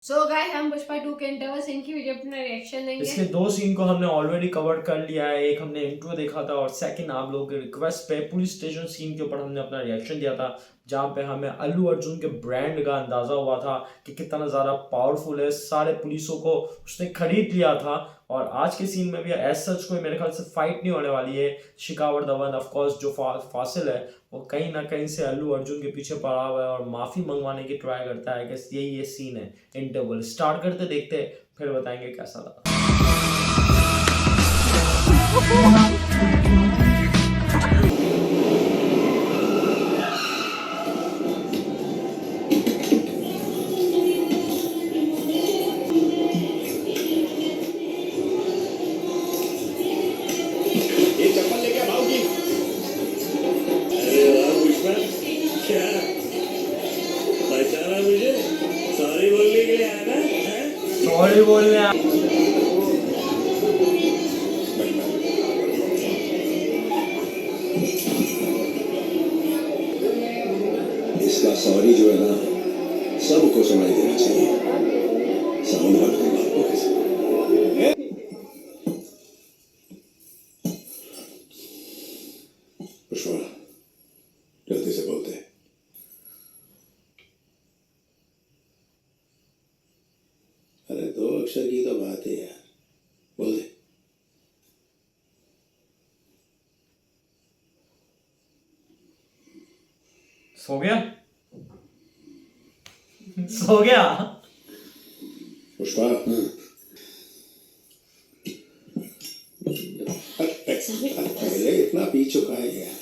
So guys हम पुष्पा 2 के interval scene की वीडियो अपना रिएक्शन देंगे। इसके दो सीन को हमने ऑलरेडी कवर कर लिया है। एक हमने इंट्रो देखा था और सेकंड आप लोगों के रिक्वेस्ट पे पुलिस स्टेशन सीन के ऊपर हमने अपना रिएक्शन दिया था, जहाँ पे हमें अल्लू अर्जुन के ब्रांड का अंदाजा हुआ था कि कितना ज़्यादा पावरफुल है। सारे पुलिसों को उसने खरीद लिया था। और आज के सीन में भी एज सच कोई मेरे ख्याल से फाइट नहीं होने वाली है। शिकावर धवन ऑफ कोर्स जो फासिल है वो कहीं ना कहीं से अल्लू अर्जुन के पीछे पड़ा हुआ है और माफ़ी मंगवाने की ट्राई करता है कि यही ये सीन है। इंटरवल स्टार्ट करते देखते फिर बताएंगे कैसा लगा। ये चप्पल लेके भाव की। अरे वाह पुष्पा, क्या पहचाना मुझे? सॉरी बोलने के लिए आया ना? सॉरी बोलने इसका सॉरी जो है ना सबको सुनाई देना चाहिए। साउंड बंद करना आपको कैसे? पुष्पा जल्दी से बोलते। अरे 2 अक्षर की तो बात है यार, बोल दे। सो गया सो गया पुष्पा पहले इतना पी चुका है यार।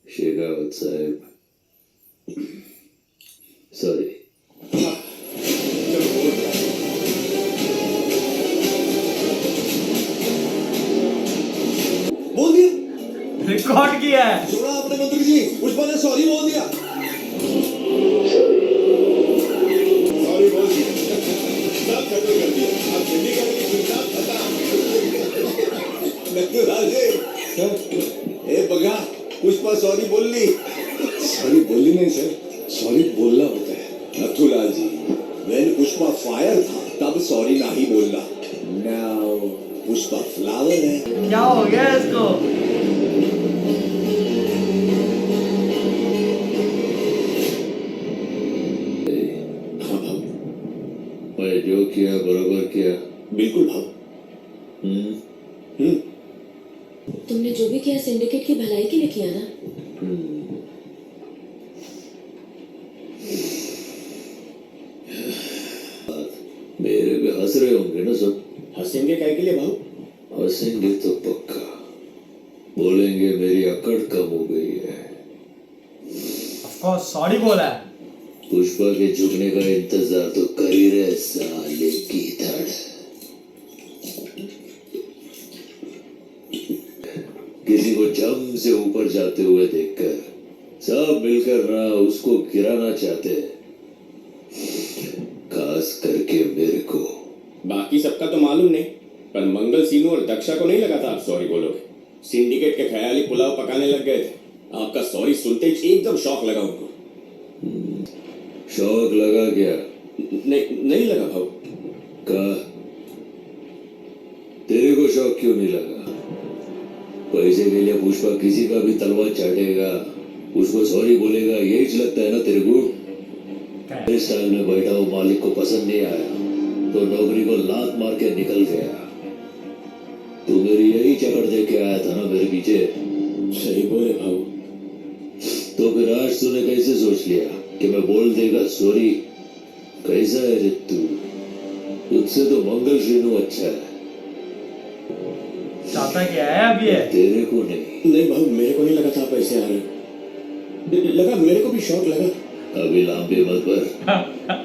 शेखावत साहब, सॉरी। बोल दिया, रिकॉर्ड किया है। सुना आपने मंत्री जी, पुष्पा ने सॉरी बोल दिया। सॉरी बोल दिया, सब खत्म कर दिया। अब दिल्ली का भी चिंता खत्म। ए बगा, पुष्पा सॉरी बोल ली। सॉरी बोली नहीं सर, सॉरी बोलना होता है। नथुलाल जी, when पुष्पा फायर था तब सॉरी नहीं बोलना। नाउ पुष्पा फ्लावर है। क्या हो गया इसको? हाँ भाव, मैं जो किया बराबर किया। बिल्कुल भाव। तुमने जो भी किया सिंडिकेट की भलाई के लिए किया ना। मेरे पे हंस रहे होंगे ना सब? हंसेंगे काय के लिए भाव? हंसेंगे तो पक्का, बोलेंगे मेरी अकड़ कम हो गई है। ऑफ कोर्स सॉरी बोला है। पुष्पा के झुकने का इंतजार तो कर ही रहे साले की धड़। किसी को जम से ऊपर जाते हुए देखकर सब मिलकर ना उसको गिराना चाहते, खास करके मेरे को। बाकी सबका तो मालूम नहीं, पर मंगल सीनू और दक्षा को नहीं लगा था आप सॉरी बोलोगे। सिंडिकेट के ख्याली पुलाव पकाने लग गए थे। आपका सॉरी सुनते ही एकदम शौक लगा उनको। शौक लगा क्या? नहीं लगा भाव। कहा, तेरे को शौक क्यों नहीं लगा? पैसे के लिए पुष्पा किसी का भी तलवार चाटेगा, उसको सॉरी बोलेगा, यही लगता है ना तेरे को? इस स्टाइल में बैठा हो, मालिक को पसंद नहीं आया तो नौकरी को लात मार के निकल गया। तू मेरी यही चक्कर देख के आया था ना मेरे पीछे? सही बोले भाव। तो फिर आज तूने कैसे सोच लिया कि मैं बोल देगा सॉरी? कैसा है रे तू? तुझसे तो मंगल श्रीनु अच्छा है। चाहता क्या है अब ये? तेरे को नहीं भाव, मेरे को नहीं लगा था आप ऐसे आ रहे। लगा, मेरे को भी शौक लगा। अभी लांबे मत पर,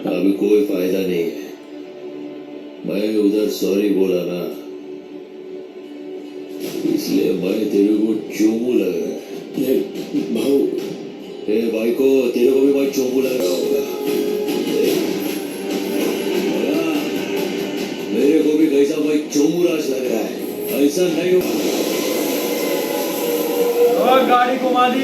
अभी कोई फायदा नहीं है। मैं उधर सॉरी बोला ना, इसलिए मैं तेरे को चोमू लग रहा है। भाऊ ए भाई को तेरे को भी भाई चोमू लग रहा होगा। मेरे को भी कैसा भाई चोमूराज लग रहा है, ऐसा नहीं हो। गाड़ी घुमा दी।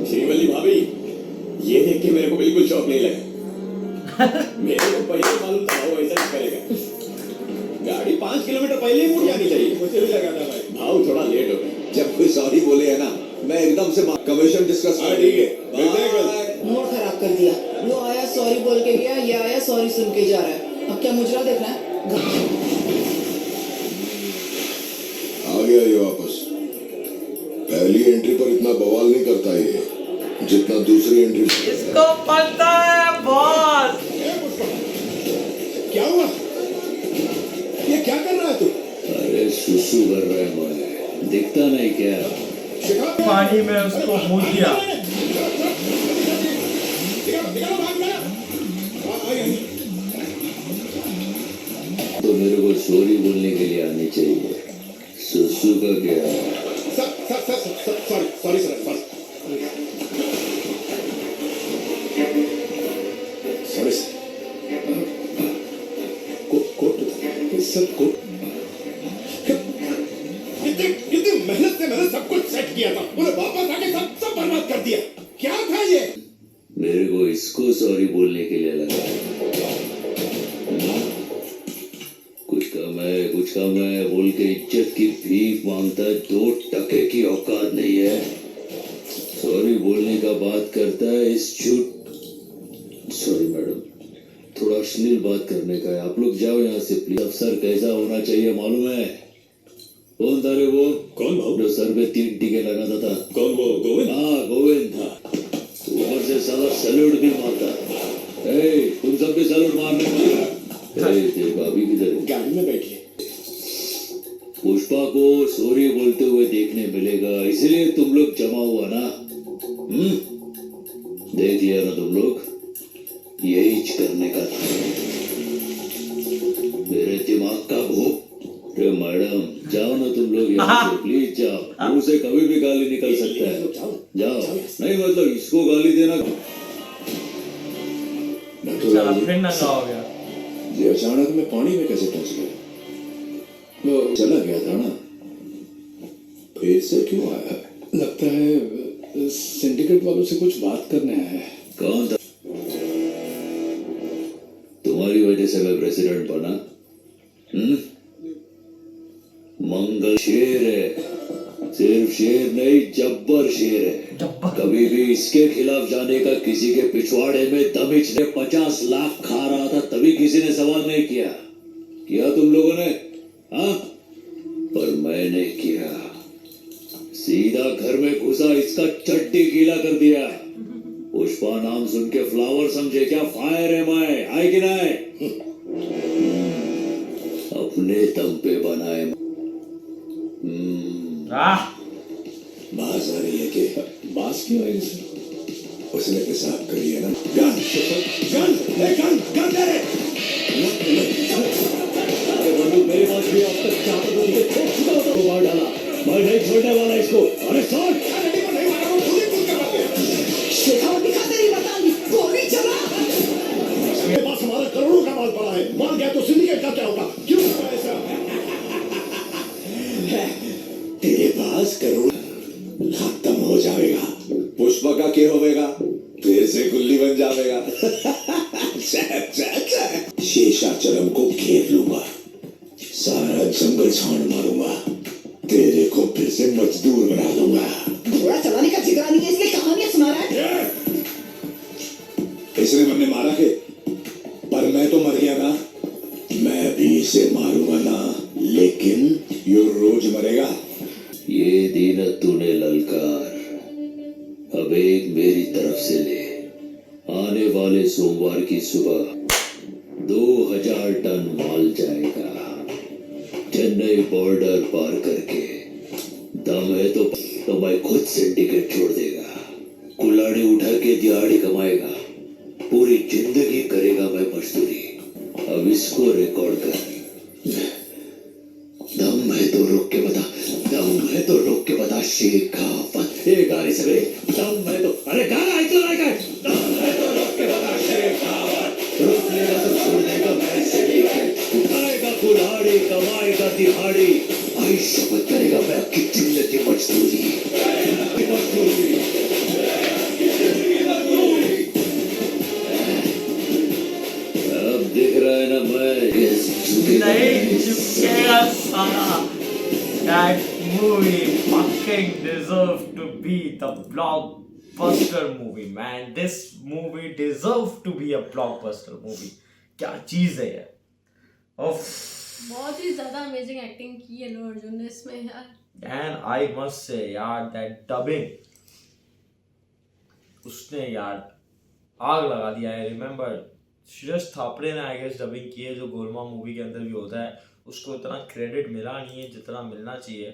श्रीवल्ली भाभी, ये देख के मेरे को बिल्कुल शौक नहीं लगा। मेरे को पहले मालूम था वो ऐसा ही करेगा। गाड़ी 5 किलोमीटर पहले ही मुड़ जानी चाहिए। मुझे भी लगा था भाई। भाव थोड़ा लेट हो गया। जब कोई सॉरी बोले है ना, मैं एकदम से कमीशन डिस्कस हाँ ठीक है, मिलते हैं कल। मूड खराब कर दिया। वो आया सॉरी बोल के गया, ये आया सॉरी सुन के जा रहा है। अब क्या मुजरा देखना है? आ गया ये वापस। पहली एंट्री पर इतना बवाल नहीं करता ये, जितना दूसरी एंट्री पर। इसको पता है बॉस। क्या हुआ? ये क्या कर रहा है तू? अरे सुसु कर रहा है मैं, दिखता नहीं क्या? पानी में उसको मुँह दिया। तो मेरे को सॉरी बोलने के लिए आनी चाहिए। सुसु का क्या? Sorry sir. कितनी मेहनत से मैंने सब कुछ सेट किया था, उन्हें वापस आके सब बर्बाद कर दिया। क्या था ये? मेरे को इसको सॉरी बोलने के लिए लगा। कुछ कम है बोल के इज्जत की भीख मांगता है। 2 टके की औकात नहीं है, सॉरी बोलने का बात करता है। इस झूठ। सॉरी मैडम, थोड़ा अश्लील बात करने का है। आप लोग जाओ यहाँ से प्लीज। अफसर कैसा होना चाहिए मालूम है? कौन था रे वो? कौन भाऊ? जो सर पे 3 टीके लगाता था। कौन वो? गोविंद? हाँ गोविंद था। ऊपर से साला सैल्यूट भी मारता। तुम सब भी सैल्यूट मारने वाले। तेरी भाभी किधर है? गाड़ी में बैठी है। पुष्पा को सॉरी बोलते हुए देखने मिलेगा, इसलिए तुम लोग जमा हुआ ना। देख लिया ना तुम लोग, यही करने का था मेरे दिमाग का भूख। रे मैडम जाओ ना तुम लोग यहाँ से, प्लीज जाओ। मुंह से कभी भी गाली निकल सकता है। जाओ। नहीं मतलब इसको गाली देना। फिर नंगा हो गया। ये अचानक में पानी में कैसे पहुंच गया? वो चला गया था ना, फिर से क्यों आया? लगता है सिंडिकेट वालों से कुछ बात करने आया है। कौन था? तुम्हारी वजह से मैं प्रेसिडेंट बना। मंगल शेर है, सिर्फ शेर नहीं जब्बर शेर है। कभी भी इसके खिलाफ जाने का किसी के पिछवाड़े में दमिश ने 50 लाख खा रहा था, तभी किसी ने सवाल नहीं किया तुम लोगों ने? हाँ, पर मैंने किया। सीधा घर में घुसा, इसका चट्टी गीला कर दिया। पुष्पा नाम सुन के फ्लावर समझे क्या? फायर है मैं, आए कि नहीं? अपने दम पे बनाए। बाज आ रही है कि बास क्यों आई सर? उसने पेशाब कर लिया ना। गन दे रे। अरे बंदूक मेरे पास भी अब तक 4 बंदे ठोक चुका होता तो मार डाला। मैं नहीं छोड़ने वाला इसको। अरे शॉट! शेखावत दिखा तेरी बतानी, गोली चला। मेरे पास हमारा करोड़ों का माल पड़ा है। मार गया तो सिंडिकेट का क्या होगा? क्यों हुआ ऐसा? तेरे पास करोड़ खत्म हो जाएगा। पुष्पा का क्या होगा? फिर से गुल्ली बन जाएगा। शेषाचलम को घेर लूंगा, सारा जंगल छान मारूंगा, तेरे को फिर से मजदूर बना दूंगा। घोड़ा चलाने का जिगरा नहीं है, इसलिए कहानियां सुना रहा है। इसने हमने मारा है, पर मैं तो मर गया ना। मैं भी इसे मारूंगा ना, लेकिन ये रोज मरेगा। ये दिन तूने ललकार, अब एक मेरी तरफ से ले। आने वाले सोमवार की सुबह 2000 टन माल जाएगा चेन्नई बॉर्डर पार करके। दम है तो मैं खुद सिंडिकेट छोड़ देगा। कुल्हाड़ी उठा के दिहाड़ी कमाएगा। पूरी जिंदगी करेगा मैं मजदूरी, अब इसको रिकॉर्ड कर। दम है तो रोक के बता, दम है तो रोक के बता, शेखावत ये गाने सगळे, दम है तो, अरे गाना ऐकलं नाही काय? दम है तो रोक के बता, शेखावत, रोक लेगा तो छोड़ देगा मैं सिंडिकेट, उठाएगा कुल्हाड़ी, कमाएगा दिहाड़ी, आई शपथ करेगा मैं आपकी जिंदगी मजदूरी, मजदूरी। अब देख रहा है ना मैं, नहीं झुकेगा साला। That movie fucking deserved to be the blockbuster movie, man. This movie deserved to be a blockbuster movie. क्या चीज है यार। उफ। बहुत ही ज्यादा अमेजिंग एक्टिंग की है अल्लू अर्जुन ने इसमें यार। And I must say यार that dubbing उसने यार आग लगा दिया है। रिमेम्बर सुरेश थापड़े ने आई गेस डबिंग की है, जो गोलमाल मूवी के अंदर भी होता है। उसको इतना क्रेडिट मिला नहीं है जितना मिलना चाहिए,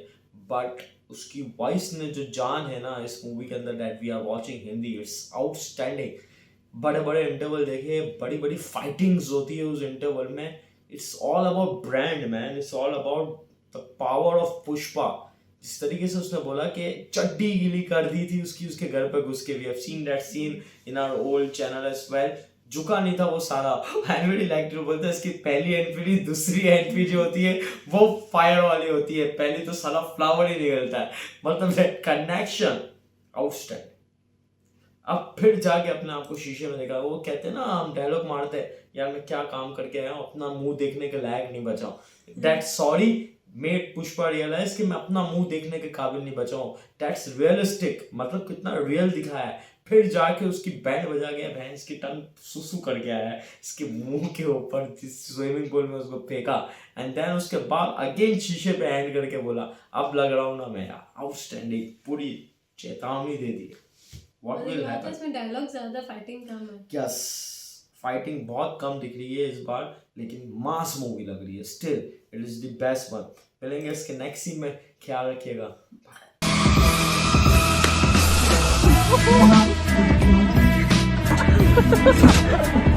बट उसकी वॉइस ने जो जान है ना इस मूवी के अंदर, that we are watching Hindi, it's outstanding. बड़े बड़े इंटरवल देखे, बड़ी बड़ी फाइटिंग्स होती है उस इंटरवल में। It's all about brand man, it's all about the power of Pushpa. जिस तरीके से उसने बोला कि चड्डी गीली कर दी थी उसकी, उसके घर पर घुस के, we have seen that scene in our old channel as well. झुका नहीं था वो सारा। आई रियली लाइक टू बोलते हैं इसकी पहली एंट्री, दूसरी एंट्री जो होती है वो फायर वाली होती है, पहली तो सारा फ्लावर ही निकलता है। मतलब कनेक्शन आउटस्टैंडिंग। अब फिर जाके अपने आप को शीशे में देखा, वो कहते हैं ना हम डायलॉग मारते हैं यार मैं क्या काम करके आया हूँ, अपना मुंह देखने के लायक नहीं बचा हूँ। That sorry made Pushpa realise कि मैं अपना मुंह देखने के काबिल नहीं बचा हूँ। दैट्स रियलिस्टिक, मतलब कितना रियल दिखाया है। फिर जाके उसकी बैंड बजा गया, भैंस की टंग सुसु कर गया है इसके मुंह के ऊपर, स्विमिंग पूल में उसको फेंका। एंड देन उसके बाद अगेन शीशे पे एंड करके बोला अब लग रहा हूँ ना मैं। आउटस्टैंडिंग, पूरी चेतावनी दे दी। What will happen. इसमें डायलॉग ज्यादा, फाइटिंग कम है। यस, फाइटिंग बहुत कम दिख रही है इस बार, लेकिन मास मूवी लग रही है। Still it is the best one. मिलेंगे इसके नेक्स्ट सीन में, ख्याल रखिएगा। Ha ha ha!